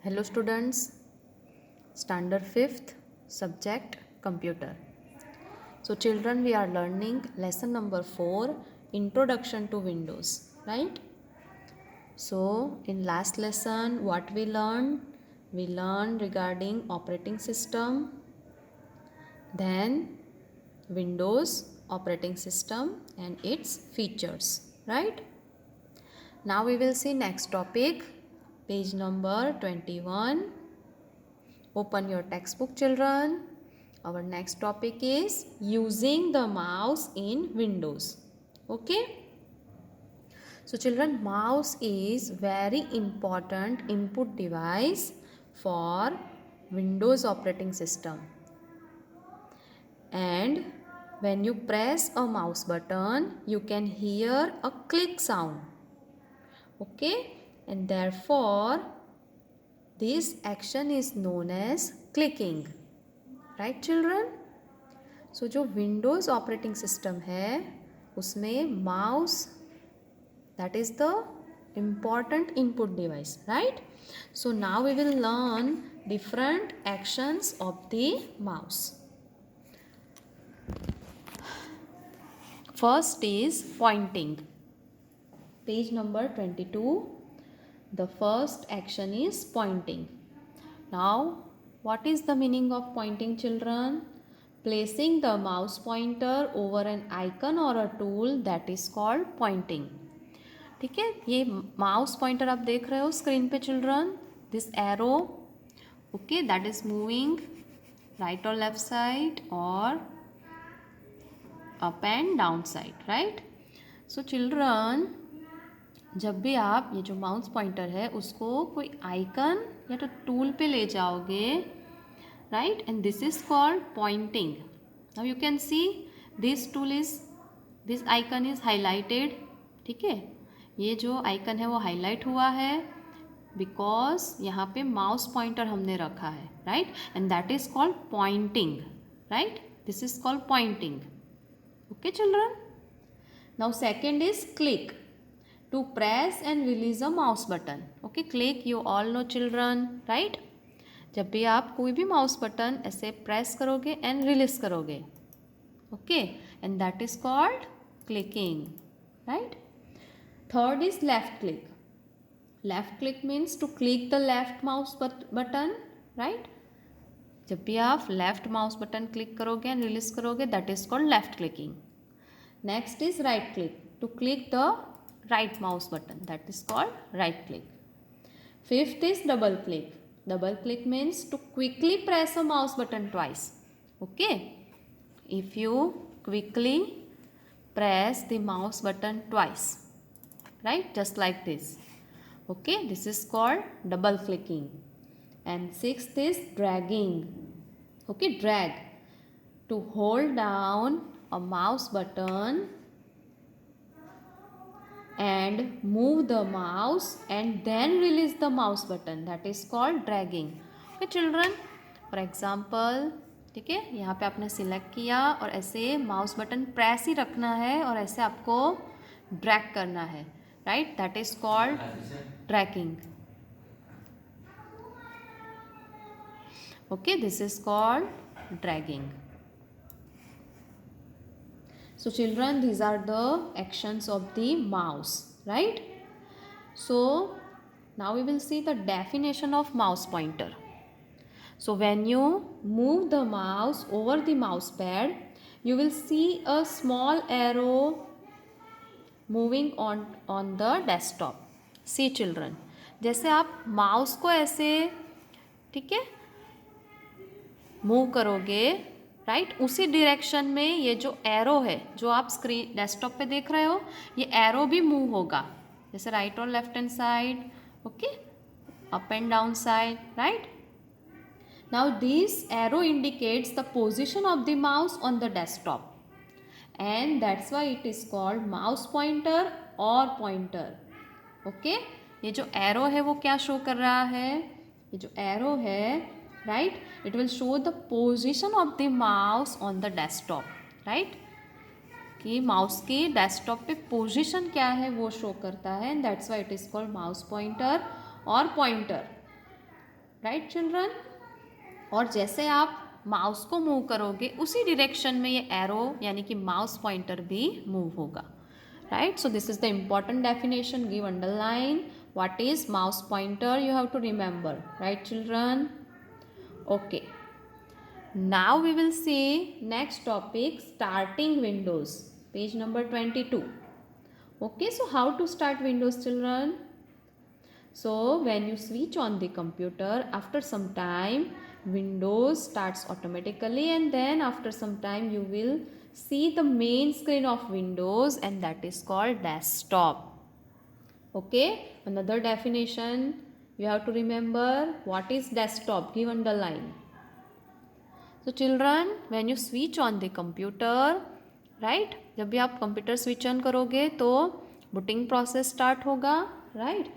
Hello students, standard 5th, subject computer. So children, we are learning lesson number 4, introduction to Windows, right? So in last lesson what we learned? We learned regarding operating system, then Windows operating system and its features, right? Now we will see next topic, page number 21. Open your textbook, children. Our next topic is using the mouse in Windows. Okay. So children, mouse is very important input device for Windows operating system. And when you press a mouse button, you can hear a click sound. Okay. And therefore, this action is known as clicking. Right children. So जो Windows operating system है उसमें mouse that is the important input device, right. So now we will learn different actions of the mouse. First is pointing. Page number 22. The first action is pointing. Now what is the meaning of pointing, children? Placing the mouse pointer over an icon or a tool, that is called pointing. ठीक है, ये mouse pointer आप देख रहे हो screen पे children. This arrow, okay, that is moving right और left side और up and down side, right. So children, जब भी आप ये जो माउस पॉइंटर है उसको कोई आइकन या तो टूल पे ले जाओगे, right, and this is called pointing. Now you can see this icon is highlighted. ठीक है, ये जो आइकन है वो हाईलाइट हुआ है बिकॉज यहाँ पे माउस पॉइंटर हमने रखा है, right, and that is called pointing, right. This is called pointing. Okay children. Now second is click. To press and release a mouse button. Okay, click you all know children, right? जब भी आप कोई भी mouse button ऐसे press करोगे and release करोगे, okay, and that is called clicking, right. Third is left click. Left click means to click the left mouse button, right. जब भी आप लेफ्ट माउस बटन क्लिक करोगे एंड रिलीज करोगे, that is called left clicking. Next is right click. To click the right mouse button, that is called right click. Fifth is double click. Double click means to quickly press a mouse button twice. Okay, if you quickly press the mouse button twice, right, just like this. Okay, this is called double clicking. And sixth is dragging. Okay, drag, to hold down a mouse button and move the mouse and then release the mouse button, that is called dragging. Okay children, for example, ठीक है, यहाँ पे आपने select किया और ऐसे mouse button press ही रखना है और ऐसे आपको ड्रैग करना है, right, that is called dragging. Okay, this is called dragging. So children, these are the actions of the mouse, right? So now we will see the definition of mouse pointer. So when you move the mouse over the mouse pad, you will see a small arrow moving on the desktop. See children, जैसे आप mouse को ऐसे, ठीक है, move करोगे, right, उसी direction में ये जो एरो है जो आप स्क्रीन डेस्कटॉप पे देख रहे हो, ये एरो भी मूव होगा, जैसे राइट और left hand side, okay, up and down side, right. Now this arrow indicates the position of the mouse on the desktop and that's why it is called mouse pointer और pointer. Okay, ये जो arrow है वो क्या show कर रहा है? ये जो एरो है, right, it will show the position of the mouse on the desktop, right, कि माउस की डेस्कटॉप पे पोजीशन क्या है वो शो करता है, and that's why it is called mouse pointer और पॉइंटर. Right children. और जैसे आप माउस को मूव करोगे उसी डायरेक्शन में ये एरो यानी कि माउस पॉइंटर भी मूव होगा, right. So this is the important definition, give underline what is mouse pointer, you have to remember, right children. Okay, now we will see next topic, starting windows, page number 22. Okay, so how to start windows children? So when you switch on the computer, after some time windows starts automatically, and then after some time you will see the main screen of windows, and that is called desktop. Okay, another definition you have to remember, what is desktop, give underline. So children, when you switch on the computer, right, जब भी आप computer switch on करोगे तो booting process start होगा, right,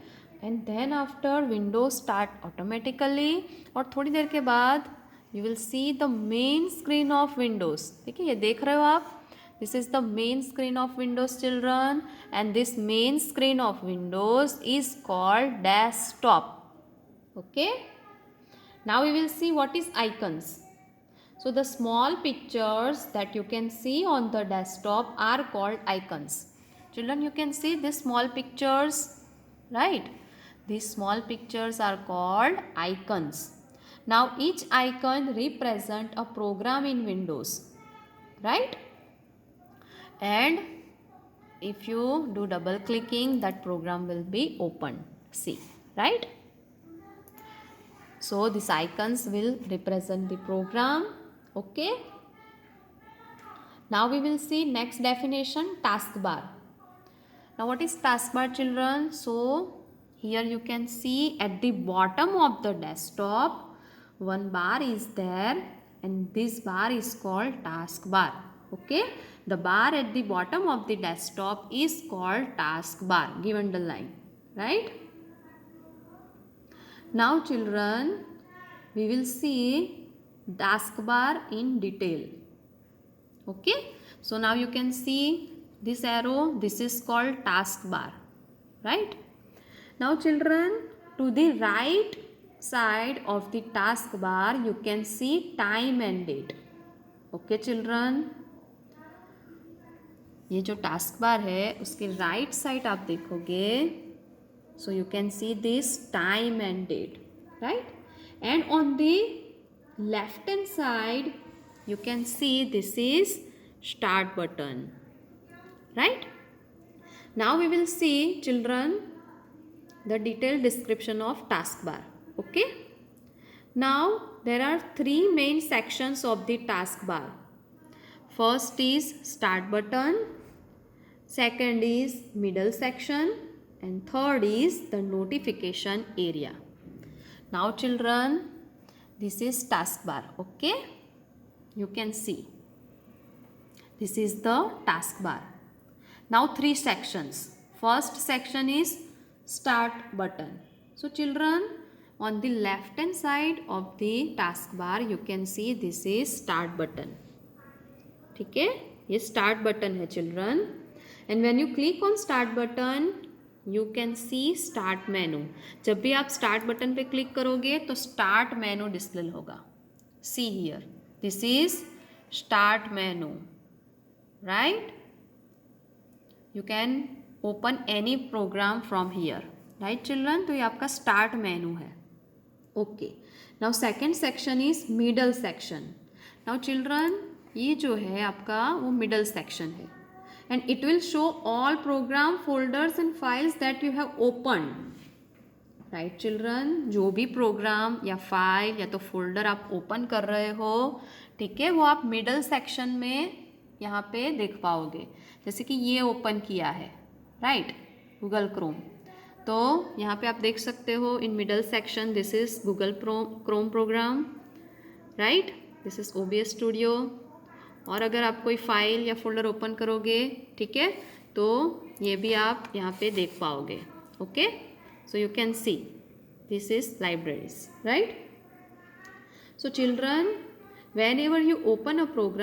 and then after Windows start automatically, और थोड़ी देर के बाद you will see the main screen of Windows. ठीक है, ये देख रहे हो आप, this is the main screen of Windows children, and this main screen of Windows is called desktop. Okay, now we will see what is icons. So the small pictures that you can see on the desktop are called icons. Children, you can see these small pictures, right? These small pictures are called icons. Now each icon represent a program in Windows, right? And if you do double clicking, that program will be opened. See, right? So these icons will represent the program. Okay, now we will see next definition, taskbar. Now what is taskbar children? So here you can see at the bottom of the desktop one bar is there, and this bar is called taskbar. Okay, the bar at the bottom of the desktop is called taskbar, give underline, right. Now children, we will see taskbar in detail. Okay, so now you can see this arrow, this is called taskbar, right. Now children, to the right side of the taskbar you can see time and date. Okay children, ये जो taskbar है उसके right side आप देखोगे, so you can see this time and date, right, and on the left hand side you can see this is start button, right. Now we will see children the detailed description of taskbar. Okay, now there are three main sections of the taskbar. First is start button, second is middle section, and third is the notification area. Now children, this is taskbar. Okay, you can see this is the taskbar. Now three sections. First section is start button. So children, on the left hand side of the taskbar you can see this is start button. ठीक है, ये start button है children, and when you click on start button you can see start menu. जब भी आप start button पे click करोगे तो start menu डिस्प्ले होगा. See here, this is start menu, right. You can open any program from here, right children. तो ये आपका start menu है. Okay, now second section is middle section. Now children, ये जो है आपका वो middle section है, and it will show all program folders and files that you have opened, right children. जो भी प्रोग्राम या फाइल या तो फोल्डर आप ओपन कर रहे हो, ठीक है, वो आप मिडल सेक्शन में यहाँ पे देख पाओगे. जैसे कि ये ओपन किया है, राइट, गूगल क्रोम, तो यहाँ पे आप देख सकते हो in middle section this is Google Chrome program, right, this is OBS studio. और अगर आप कोई फाइल या फोल्डर ओपन करोगे, ठीक है, तो ये भी आप यहाँ पे देख पाओगे. Okay, so you can see this is libraries, right. So children, whenever you open a program